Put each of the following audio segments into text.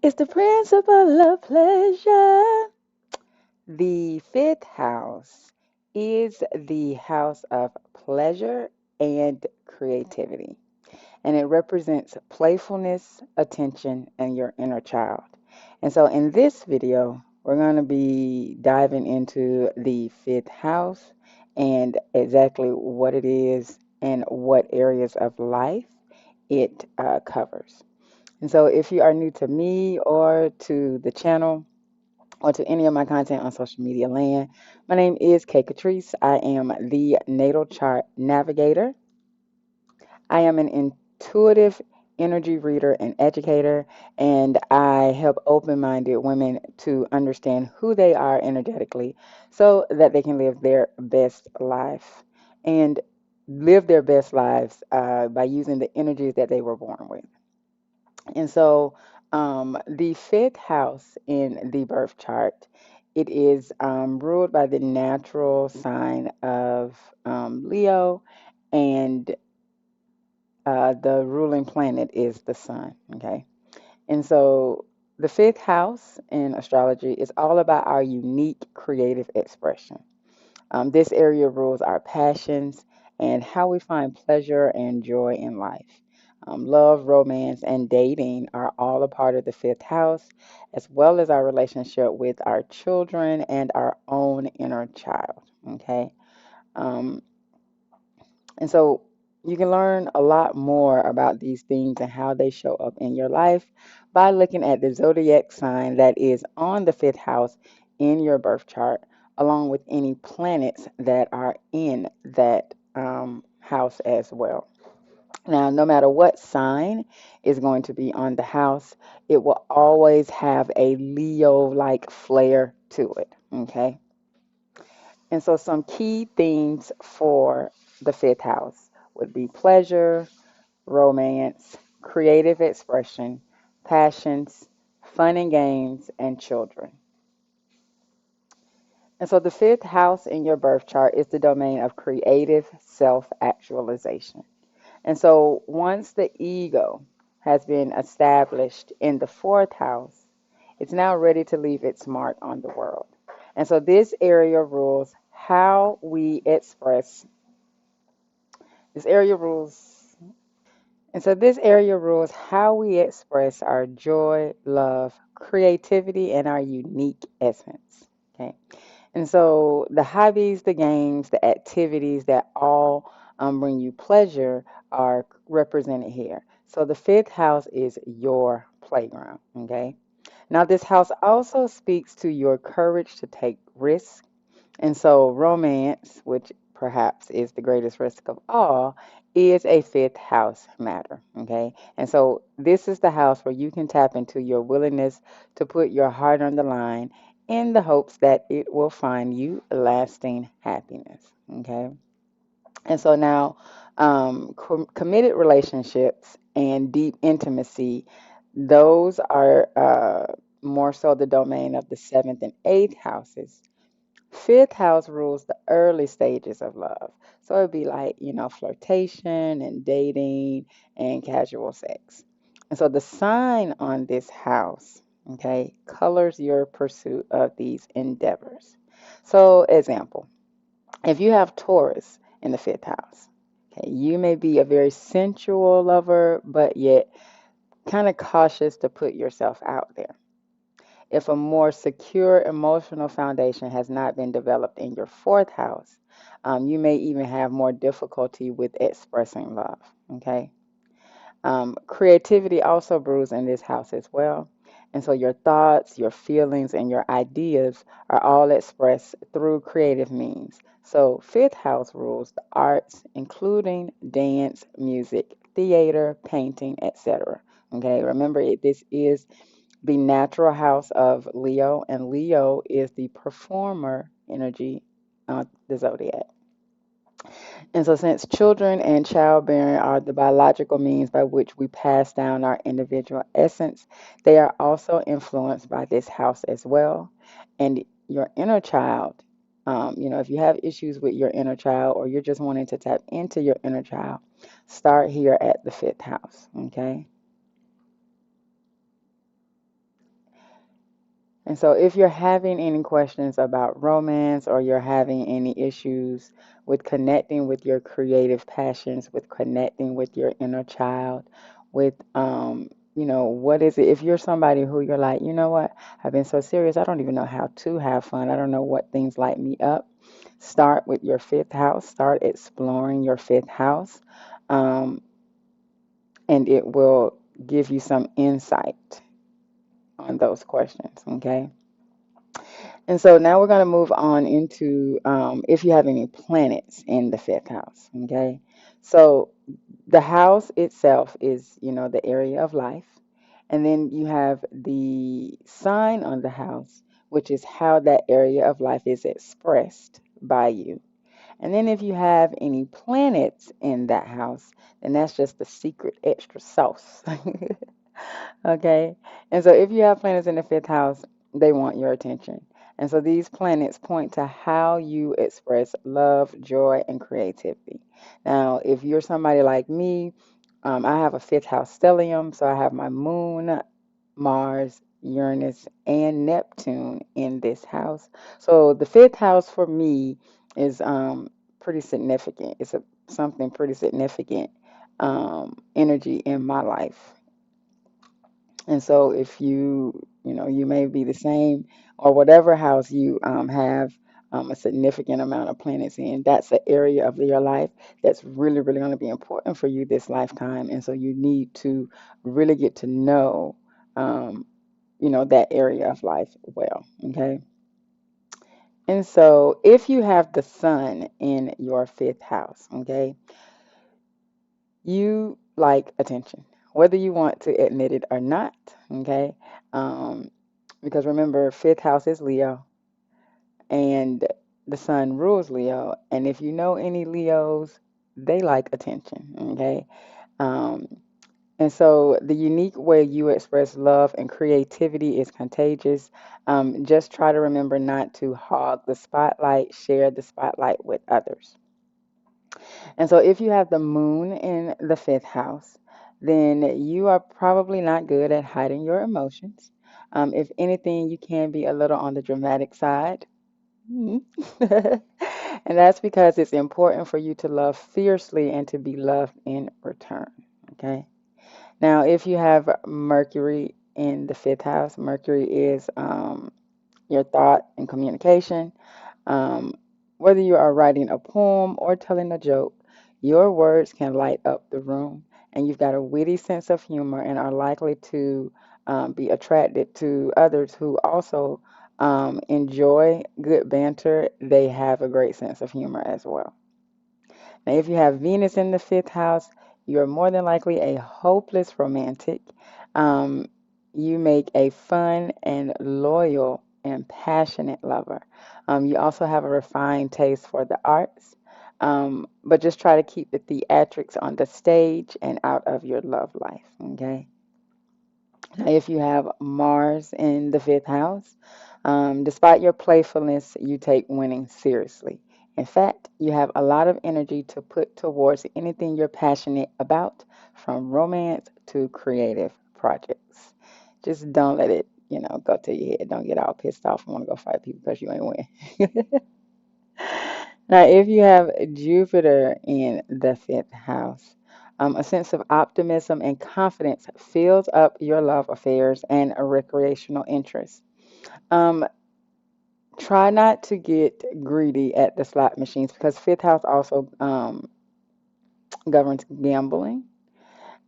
It's the principle of pleasure. The fifth house is the house of pleasure and creativity, and it represents playfulness, attention, and your inner child. And so, in this video, we're going to be diving into the fifth house and exactly what it is and what areas of life it covers. And so, if you are new to me or to the channel, or to any of my content on social media land, my name is Kay Catrice. I am the Natal Chart Navigator. I am an intuitive energy reader and educator, and I help open minded women to understand who they are energetically so that they can live their best life and live their best lives by using the energies that they were born with. And so, the fifth house in the birth chart, it is ruled by the natural sign of Leo, and the ruling planet is the sun. Okay, and so the fifth house in astrology is all about our unique creative expression. This area rules our passions and how we find pleasure and joy in life. Love, romance, and dating are all a part of the fifth house, as well as our relationship with our children and our own inner child. Okay. Um, and so you can learn a lot more about these things and how they show up in your life by looking at the zodiac sign that is on the fifth house in your birth chart, along with any planets that are in that house as well. Now, no matter what sign is going to be on the house, it will always have a Leo like flair to it. Okay. And so, some key themes for the fifth house would be pleasure, romance, creative expression, passions, fun and games, and children. And so, the fifth house in your birth chart is the domain of creative self actualization. And so, once the ego has been established in the fourth house, it's now ready to leave its mark on the world. And so, this area rules how we express This area rules, and so this area rules how we express our joy, love, creativity, and our unique essence. Okay. And so the hobbies, the games, the activities that all bring you pleasure are represented here. So the fifth house is your playground. Okay. Now, this house also speaks to your courage to take risks, and so, romance, which perhaps is the greatest risk of all, is a fifth house matter. Okay. And so, this is the house where you can tap into your willingness to put your heart on the line in the hopes that it will find you lasting happiness. Okay. And so, now, committed relationships and deep intimacy, those are more so the domain of the seventh and eighth houses. Fifth house rules the early stages of love. So it'd be like, flirtation and dating and casual sex. And so the sign on this house, okay, colors your pursuit of these endeavors. So, example, if you have Taurus in the fifth house, okay, you may be a very sensual lover, but yet kind of cautious to put yourself out there. If a more secure emotional foundation has not been developed in your fourth house, you may even have more difficulty with expressing love. Okay. Creativity also brews in this house as well. And so your thoughts, your feelings, and your ideas are all expressed through creative means. So, fifth house rules the arts, including dance, music, theater, painting, etc. Okay, remember this is the natural house of Leo, and Leo is the performer energy of the zodiac. And so, since children and childbearing are the biological means by which we pass down our individual essence, they are also influenced by this house as well. And your inner child, if you have issues with your inner child or you're just wanting to tap into your inner child, start here at the fifth house. Okay. And so, if you're having any questions about romance or you're having any issues with connecting with your creative passions, with connecting with your inner child, with, what is it? If you're somebody who you're like, you know what, I've been so serious, I don't even know how to have fun, I don't know what things light me up. Start with your fifth house, start exploring your fifth house, um, and it will give you some insight on those questions, okay? And so now we're going to move on into if you have any planets in the fifth house. Okay. So the house itself is, the area of life. And then you have the sign on the house, which is how that area of life is expressed by you. And then if you have any planets in that house, then that's just the secret extra sauce. Okay. And so if you have planets in the fifth house, they want your attention. And so these planets point to how you express love, joy, and creativity. Now, if you're somebody like me, I have a fifth house stellium. So I have my moon, Mars, Uranus, and Neptune in this house. So the fifth house for me is pretty significant. It's something pretty significant energy in my life. And so if you may be the same or whatever house you have a significant amount of planets in, that's an area of your life that's really, really going to be important for you this lifetime. And so you need to really get to know, um, that area of life well. Okay. And so if you have the sun in your fifth house, okay, you like attention, whether you want to admit it or not. Okay. Um, because remember, fifth house is Leo, and the sun rules Leo. And if you know any Leos, they like attention. Okay. Um, and so the unique way you express love and creativity is contagious. Just try to remember not to hog the spotlight, share the spotlight with others. And so if you have the moon in the fifth house, then you are probably not good at hiding your emotions. If anything, you can be a little on the dramatic side. Mhm. And that's because it's important for you to love fiercely and to be loved in return. Okay. Now, if you have Mercury in the fifth house, Mercury is your thought and communication. Um, Whether you are writing a poem or telling a joke, your words can light up the room, and you've got a witty sense of humor and are likely to be attracted to others who also enjoy good banter. They have a great sense of humor as well. Now, if you have Venus in the fifth house, you're more than likely a hopeless romantic. Um, you make a fun and loyal and passionate lover. You also have a refined taste for the arts, but just try to keep the theatrics on the stage and out of your love life. Okay. Now, if you have Mars in the fifth house, despite your playfulness, you take winning seriously. In fact, you have a lot of energy to put towards anything you're passionate about, from romance to creative projects. Just don't let it, go to your head. Don't get all pissed off and want to go fight people because you ain't win. Now, if you have Jupiter in the fifth house, a sense of optimism and confidence fills up your love affairs and recreational interests. Um, Try not to get greedy at the slot machines because fifth house also governs gambling.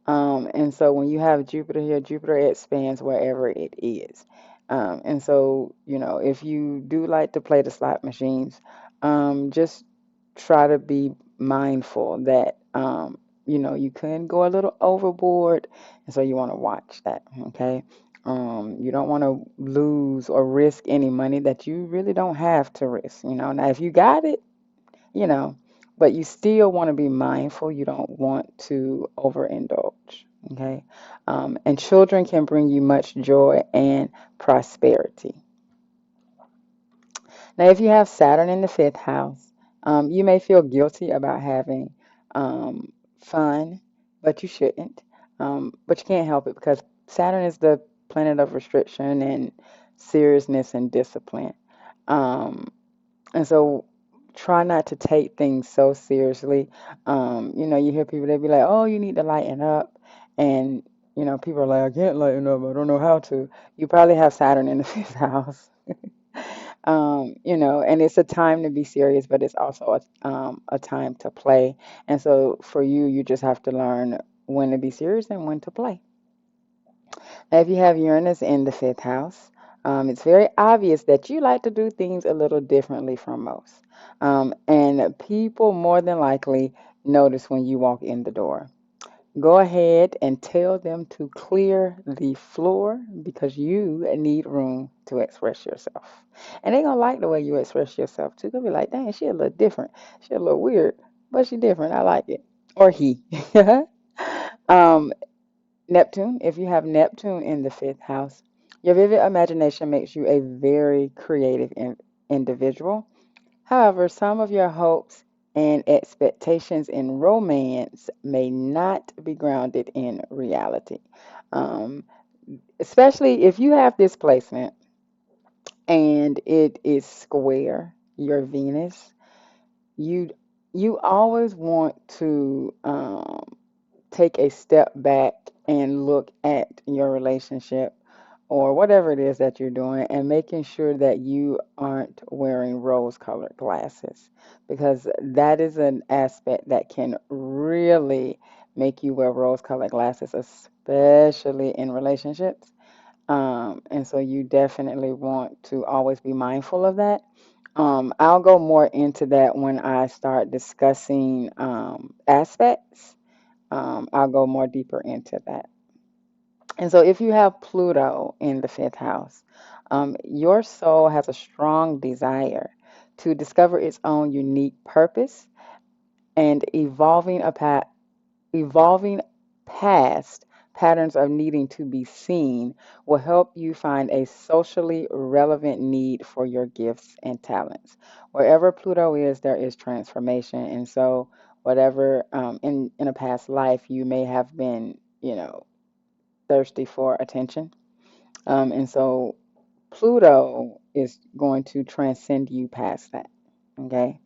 And so when you have Jupiter here, Jupiter expands wherever it is. And so, if you do like to play the slot machines, just try to be mindful that, you can go a little overboard. And so you want to watch that, okay? You don't want to lose or risk any money that you really don't have to risk. Now if you got it, you know, but you still want to be mindful. You don't want to overindulge. Okay. And children can bring you much joy and prosperity. Now, if you have Saturn in the fifth house, you may feel guilty about having fun, but you shouldn't. But you can't help it because Saturn is the planet of restriction and seriousness and discipline. Um, and so try not to take things so seriously. You hear people, they be like, oh, you need to lighten up. And, people are like, I can't lighten up. I don't know how to. You probably have Saturn in the fifth house. And it's a time to be serious, but it's also a time to play. And so for you, you just have to learn when to be serious and when to play. Now, if you have Uranus in the fifth house, it's very obvious that you like to do things a little differently from most. And people more than likely notice when you walk in the door. Go ahead and tell them to clear the floor because you need room to express yourself. And they're gonna like the way you express yourself too. They'll be like, dang, she a little different. She a little weird, but she different. I like it. Or he. um, Neptune, if you have Neptune in the fifth house, your vivid imagination makes you a very creative individual. However, some of your hopes and expectations in romance may not be grounded in reality. Um, Especially if you have this placement and it is square, your Venus, you you always want to take a step back and look at your relationship or whatever it is that you're doing and making sure that you aren't wearing rose colored glasses because that is an aspect that can really make you wear rose colored glasses, especially in relationships. And so you definitely want to always be mindful of that. I'll go more into that when I start discussing aspects. I'll go more deeper into that. And so, if you have Pluto in the fifth house, your soul has a strong desire to discover its own unique purpose and evolving past patterns of needing to be seen will help you find a socially relevant need for your gifts and talents. Wherever Pluto is, there is transformation. And so, whatever in a past life you may have been, thirsty for attention. And so Pluto is going to transcend you past that. Okay.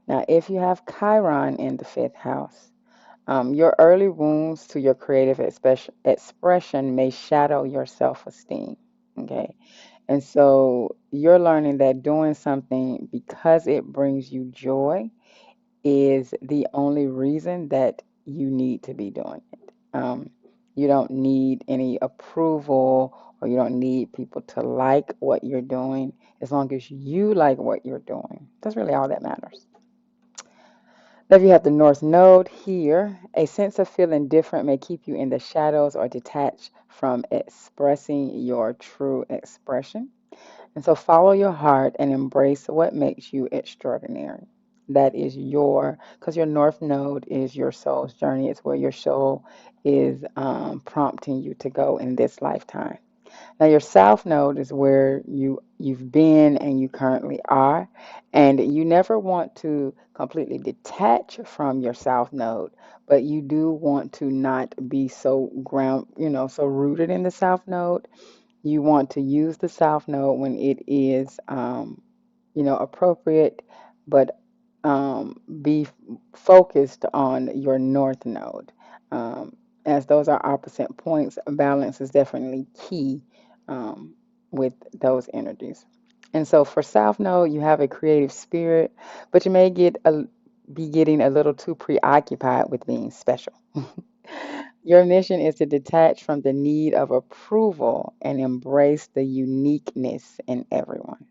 Now, if you have Chiron in the fifth house, your early wounds to your creative expression may shadow your self esteem. Okay. And so you're learning that doing something because it brings you joy is the only reason that you need to be doing it. You don't need any approval or you don't need people to like what you're doing as long as you like what you're doing. That's really all that matters. Now, if you have the North Node here, a sense of feeling different may keep you in the shadows or detached from expressing your true expression. And so follow your heart and embrace what makes you extraordinary. That is because your North Node is your soul's journey. It's where your soul is prompting you to go in this lifetime. Now, your South Node is where you've been and you currently are, and you never want to completely detach from your South Node, but you do want to not be so so rooted in the South Node. You want to use the South Node when it is, appropriate, but be focused on your North Node. Um, as those are opposite points, balance is definitely key um, with those energies. And so for South Node, you have a creative spirit, but you may be getting a little too preoccupied with being special. Your mission is to detach from the need of approval and embrace the uniqueness in everyone.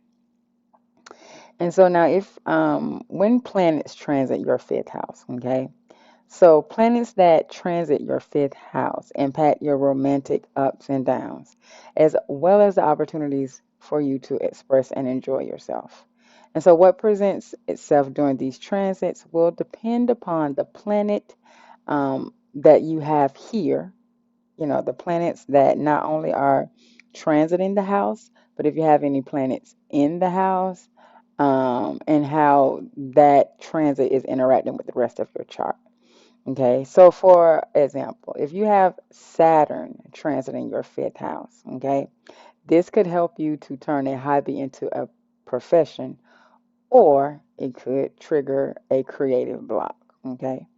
And so now, if when planets transit your fifth house, okay, so planets that transit your fifth house impact your romantic ups and downs, as well as the opportunities for you to express and enjoy yourself. And so, what presents itself during these transits will depend upon the planet that you have here, the planets that not only are transiting the house, but if you have any planets in the house, and how that transit is interacting with the rest of your chart. Okay, so for example, if you have Saturn transiting your fifth house, okay, This could help you to turn a hobby into a profession, or it could trigger a creative block. Okay.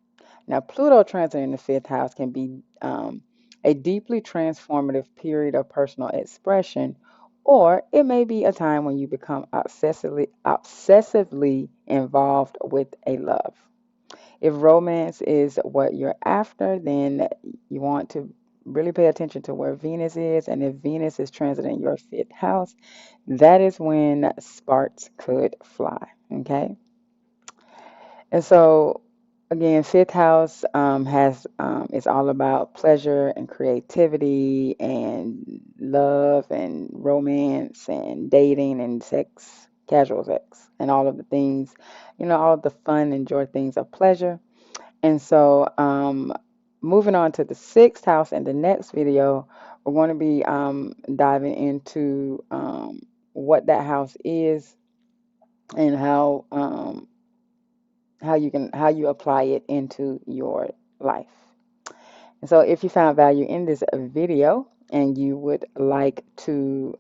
Now, Pluto transit in the fifth house can be a deeply transformative period of personal expression, or it may be a time when you become obsessively involved with a love. If romance is what you're after, then you want to really pay attention to where Venus is. And if Venus is transiting your fifth house, that is when sparks could fly. Okay. And so, again, fifth house has it's all about pleasure and creativity and love and romance and dating and sex, casual sex, and all of the things, all of the fun and joy things of pleasure. And so, moving on to the sixth house in the next video, we're going to be diving into what that house is and how you apply it into your life. And so, if you found value in this video and you would like to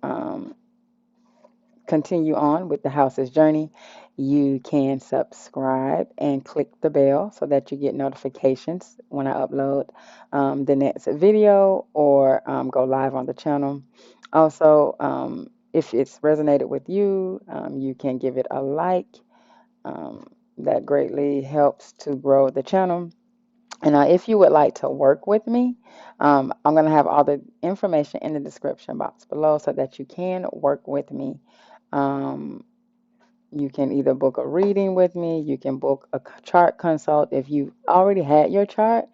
continue on with the house's journey, you can subscribe and click the bell so that you get notifications when I upload the next video or go live on the channel. Also, if it's resonated with you, you can give it a like. Um, that greatly helps to grow the channel. And if you would like to work with me, I'm going to have all the information in the description box below so that you can work with me. Um, you can either book a reading with me, you can book a chart consult if you already had your chart.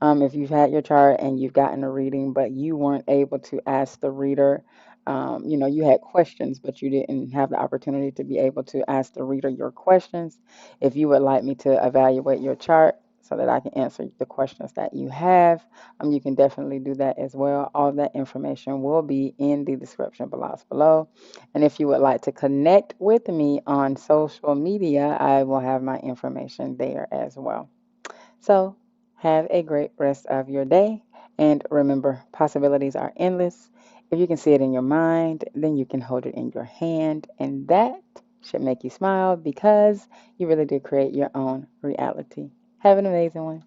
If you've had your chart and you've gotten a reading, but you weren't able to ask the reader, you had questions, but you didn't have the opportunity to be able to ask the reader your questions. If you would like me to evaluate your chart so that I can answer the questions that you have, you can definitely do that as well. All of that information will be in the description box below. And if you would like to connect with me on social media, I will have my information there as well. So, have a great rest of your day. And remember, possibilities are endless. If you can see it in your mind, then you can hold it in your hand. And that should make you smile because you really do create your own reality. Have an amazing one.